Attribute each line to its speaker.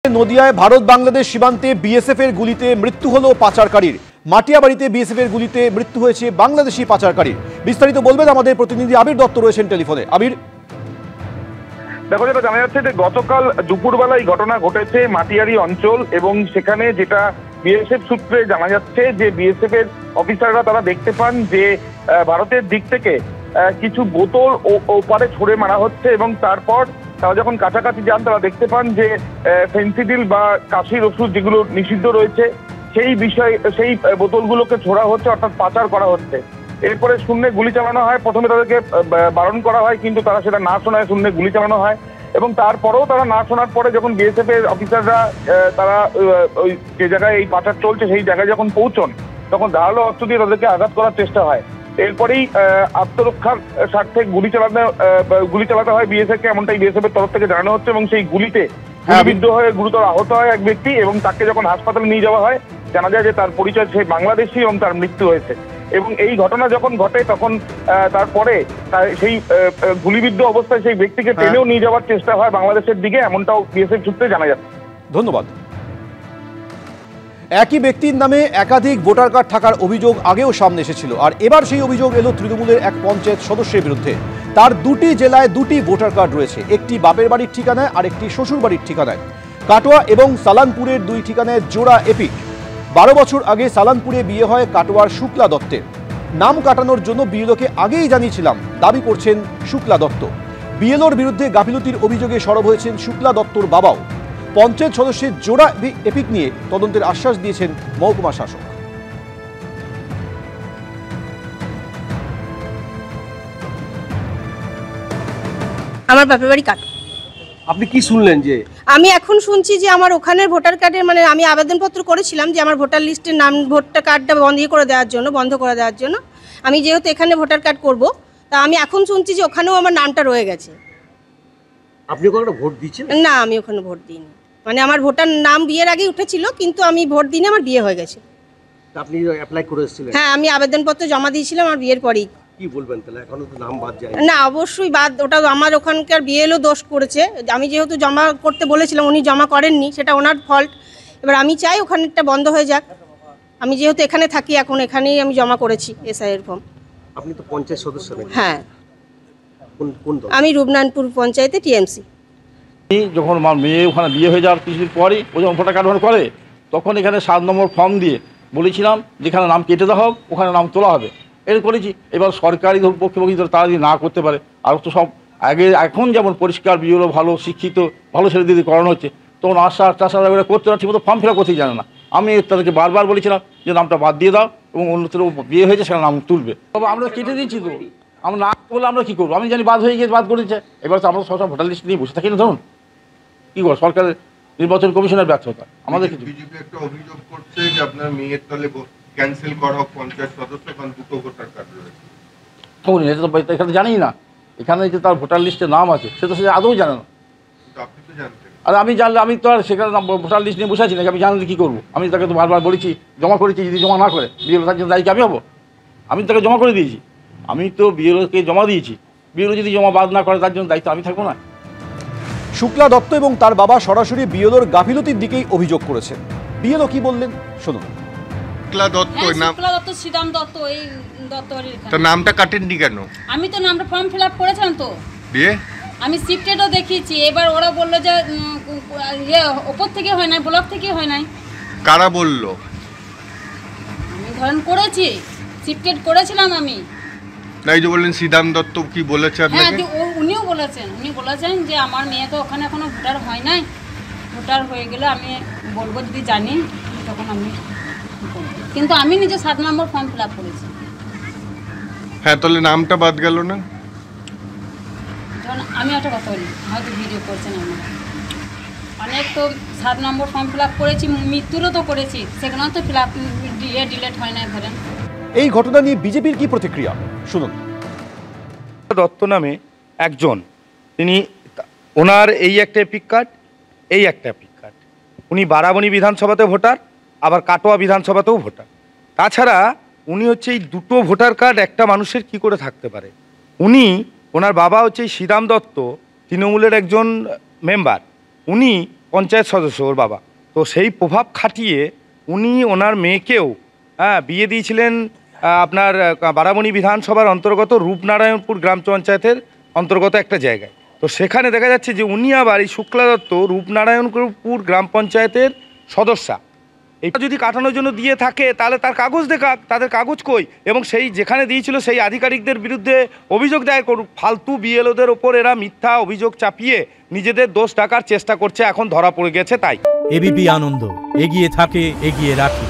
Speaker 1: নদিয়ায় ভারত বাংলাদেশ সীমান্তে বিএসএফ এর গুলিতে মৃত্যু হলো পাচারকারীর। মাটিয়াবাড়িতে বিএসএফ এর গুলিতে মৃত্যু হয়েছে বাংলাদেশি পাচারকারীর। বিস্তারিত বলবেন আমাদের প্রতিনিধি আবির দত্ত রয়েছেন টেলিফোনে। আবির,
Speaker 2: দেখো, যেটা জানা যাচ্ছে যে গতকাল দুপুরবেলা এই ঘটনা ঘটেছে মাটিয়ারি অঞ্চল, এবং সেখানে যেটা বিএসএফ সূত্রে জানা যাচ্ছে যে বিএসএফ এর অফিসাররা তারা দেখতে পান যে ভারতের দিক থেকে কিছু বোতল ওপারে ছুড়ে মারা হচ্ছে, এবং তারপর তারা যখন কাছাকাছি যান তারা দেখতে পান যে ফেন্সিডিল বা কাশির ওষুধ যেগুলো নিষিদ্ধ রয়েছে সেই বোতলগুলোকে ছোড়া হচ্ছে, অর্থাৎ পাচার করা হচ্ছে। এরপরে শূন্যে গুলি চালানো হয়। প্রথমে তাদেরকে বারণ করা হয়, কিন্তু তারা সেটা না শোনায় শূন্যে গুলি চালানো হয়, এবং তারপরেও তারা না শোনার পরে যখন বিএসএফ এর অফিসাররা তারা ওই যে জায়গায় এই পাচার চলছে সেই জায়গায় যখন পৌঁছন, তখন ধারালো অস্ত্র দিয়ে তাদেরকে আঘাত করার চেষ্টা হয়। এরপরেই আত্মরক্ষার স্বার্থে গুলি চালাতে হয় বিএসএফ কে, এমনটাই বিএসএফ এর তরফ থেকে জানানো হচ্ছে। এবং সেই গুলিতে গুলিবিদ্ধ হয়ে গুরুতর আহত হয় এক ব্যক্তি, এবং তাকে যখন হাসপাতালে নিয়ে যাওয়া হয় জানা যায় যে তার পরিচয় সে বাংলাদেশি এবং তার মৃত্যু হয়েছে। এবং এই ঘটনা যখন ঘটে তখন তারপরে সেই গুলিবিদ্ধ অবস্থায় সেই ব্যক্তিকে টেনেও নিয়ে যাওয়ার চেষ্টা হয় বাংলাদেশের দিকে, এমনটাও বিএসএফ সূত্রে জানা যাচ্ছে।
Speaker 1: ধন্যবাদ। একই ব্যক্তির নামে একাধিক ভোটার কার্ড থাকার অভিযোগ আগেও সামনে এসেছিল, আর এবার সেই অভিযোগ এলো তৃণমূলের এক পঞ্চায়েত সদস্যের বিরুদ্ধে। তার দুটি জেলায় দুটি ভোটার কার্ড রয়েছে, একটি বাপের বাড়ির ঠিকানায় আর একটি শ্বশুর বাড়ির ঠিকানায়। কাটোয়া এবং সালানপুরের দুই ঠিকানায় জোড়া এপিক। 12 বছর আগে সালানপুরে বিয়ে হয় কাটোয়ার শুক্লা দত্তের। নাম কাটানোর জন্য বিএলওকে আগেই জানিয়েছিলাম, দাবি করছেন শুক্লা দত্ত। বিএলওর বিরুদ্ধে গাফিলতির অভিযোগে সরব হয়েছেন শুক্লা দত্তর বাবাও। পঞ্চায়েত সদস্যের জোড়া এপিক নিয়ে তদন্তের আশ্বাস দিয়েছেন মহকুমা শাসক।
Speaker 3: আমার বাপের বাড়ি কাটো।
Speaker 4: আপনি কি শুনলেন? যে
Speaker 3: আমি এখন শুনছি যে আমার ওখানের ভোটার কার্ডের আমি আবেদনপত্র করেছিলাম যে আমার ভোটার লিস্টের নাম ভোটার কার্ডটা বন্ধ করে দেওয়ার জন্য। আমি যেহেতু এখানে ভোটার কার্ড করব, তা আমি এখন শুনছি যে ওখানেও আমার নামটা রয়ে গেছে।
Speaker 4: আপনি ওখানে ভোট দিয়েছেন?
Speaker 3: না, আমি ওখানে ভোট দিইনি। আমার ভোটার নাম বিয়ের আগেই উঠেছিল, কিন্তু আমি ভোট দিইনি, আমার বিয়ে হয়ে গেছে।
Speaker 4: আপনি অ্যাপ্লাই করেছিলেন?
Speaker 3: হ্যাঁ, আমি আবেদনপত্র জমা দিয়েছিলাম আমার বিয়ের পরেই।
Speaker 4: কি বলবেন তাহলে? এখনো তো নাম বাদ যায়
Speaker 3: না, অবশ্যই বাদ। ওটা আমার ওখানকার বিএলও দোষ করেছে। আমি যেহেতু জমা করতে বলেছিলাম, উনি জমা করেননি, সেটা ওনার ফল্ট। এবার আমি চাই ওখানেরটা বন্ধ হয়ে যাক। আমি যেহেতু এখানে থাকি, এখন এখানেই আমি জমা করেছি এসআইয়ের ফর্ম।
Speaker 4: আপনি তো পঞ্চায়েত সদস্য নাকি?
Speaker 3: হ্যাঁ,
Speaker 4: কোন দল?
Speaker 3: আমি রূপনারায়ণপুর পঞ্চায়েতে টিএমসি।
Speaker 5: যখন আমার মেয়ে ওখানে বিয়ে হয়ে যাওয়ার কিছুদিন পরই ও যখন ভোটার কার্ড করে, তখন এখানে 7 নম্বর ফর্ম দিয়ে বলেছিলাম যেখানে নাম কেটে দেওয়া হোক ওখানে নাম তোলা হবে, এর করেছি। এবার সরকারি পক্ষপাতী তারা যদি না করতে পারে, আর তো সব আগে এখন যেমন পরিষ্কার বিএলও ভালো শিক্ষিত ভালো ছেলে দিদি করানো হচ্ছে, তখন আশ্বাস টাশ্বাস করতে না, ঠিকমতো ফর্ম ফিল আপ করতেই জানে না। আমি তাদেরকে বারবার বলেছিলাম যে নামটা বাদ দিয়ে দাও, এবং অন্যত্র বিয়ে হয়েছে সেখানে নাম তুলবে। তবে আমরা কেটে দিচ্ছি, তো আমরা না বলে আমরা কী করবো? আমি জানি বাদ হয়ে গিয়ে বাদ করে দিচ্ছে। এবার তো আমরা সবসময় ভোটার লিস্ট নিয়ে বসে থাকি না, ধরুন কি করবো? সরকারের নির্বাচন কমিশনের ব্যর্থতা। আমাদের
Speaker 6: বিজেপি একটা অভিযোগ করছে যে আপনার মেয়ের তলে ক্যান্সেল করা হোক পঞ্চায়েত সদস্য, কারণ দুটো ভোটার কার্ড রয়েছে।
Speaker 5: এটা তো এখানে জানি না, এখানে যে তার ভোটার লিস্টে নাম আছে সে তো সে আদৌ জানে না।
Speaker 6: আপনি তো জানতেন।
Speaker 5: আর আমি জানলে আমি তো আর সেখানে ভোটার লিস্ট নিয়ে বসে আছি নাকি? আমি জানলে কী করবো? আমি তাকে তো বারবার বলেছি জমা করেছি, যদি জমা না করে বিএলও তার জন্য দায়ী আমি হবো? আমি তাকে জমা করে দিয়েছি, আমি তো বিএলওকে জমা দিয়েছি। বিএলও যদি জমা বাদ না করে তার জন্য দায়িত্ব আমি থাকবো না?
Speaker 1: শুক্লা দত্ত এবং তার বাবা সরাসরি বিএলওর গাফিলতির দিকেই অভিযোগ করেছেন। বিএলও কি বললেন শুনুন।
Speaker 6: শুক্লা দত্ত নাম,
Speaker 7: শুক্লা দত্ত, শ্রীরাম দত্ত, এই দত্ত।
Speaker 6: তো নামটা কাটেননি কেন?
Speaker 7: আমি তো নামটা ফর্ম ফিল আপ করেছিলাম, তো
Speaker 6: দিয়ে
Speaker 7: আমি শিফটেডও দেখিয়েছি। এবার ওরা বললো যে ওপর থেকে হয় নাই, ব্লক থেকে হয় নাই।
Speaker 6: কারা বললো?
Speaker 7: আমি ধরেন করেছি, শিফটেড করেছিলাম আমি।
Speaker 6: না, এই যে বললেন শ্রীরাম দত্ত কি বলেছে
Speaker 7: হ্যাঁ,
Speaker 6: আপনাকে?
Speaker 7: উনিও বলেছেন যে আমার মেয়ে তো ওখানে এখনো ভোটার হয় নাই, ভোটার হয়ে গেলে আমি বলবো, যদি জানি তখন আমি বলবো। কিন্তু আমি নিজে 7 নম্বর ফর্ম ফিল আপ করেছি।
Speaker 6: হ্যাঁ, তাহলে নামটা বাদ গেল না?
Speaker 7: ধরুন আমি একটা কথা বলি, হয়তো ভিডিও করছেন আমার, অনেক তো 7 নম্বর ফর্ম ফিল আপ করেছি, মৃত্যুরও তো করেছি, সেখানেও তো ফিল আপ ডিলেট হয় না। ধরেন
Speaker 1: এই ঘটনা নিয়ে বিজেপির কি প্রতিক্রিয়া শুনুন।
Speaker 8: দত্ত নামে একজন, তিনি ওনার এই একটা এপিক কার্ড, এই একটা এপিক কার্ড। উনি বারাবণী বিধানসভাতে ভোটার, আবার কাটোয়া বিধানসভাতেও ভোটার। তাছাড়া উনি হচ্ছে এই দুটো ভোটার কার্ড একটা মানুষের কি করে থাকতে পারে? উনি, ওনার বাবা হচ্ছে শ্রীরাম দত্ত, তৃণমূলের একজন মেম্বার। উনি পঞ্চায়েত সদস্য ওর বাবা। তো সেই প্রভাব খাটিয়ে উনি ওনার মেয়েকেও বিয়ে দিয়েছিলেন আপনার বারাবণী বিধানসভার অন্তর্গত রূপনারায়ণপুর গ্রাম পঞ্চায়েতের অন্তর্গত একটা জায়গায়। তো সেখানে দেখা যাচ্ছে যে উনি আবার এই শুক্লা দত্ত রূপনারায়ণপুর গ্রাম পঞ্চায়েতের সদস্যা। এটা যদি কাটানোর জন্য দিয়ে থাকে তাহলে তার কাগজ দেখাক, তাদের কাগজ কই, এবং সেই যেখানে দিয়েছিল সেই আধিকারিকদের বিরুদ্ধে অভিযোগ দায়ের করুক। ফালতু বিএলওদের ওপর এরা মিথ্যা অভিযোগ চাপিয়ে নিজেদের দোষ ঢাকার চেষ্টা করছে, এখন ধরা পড়ে গেছে। তাই
Speaker 9: এবিপি আনন্দ, এগিয়ে থাকে, এগিয়ে রাখে।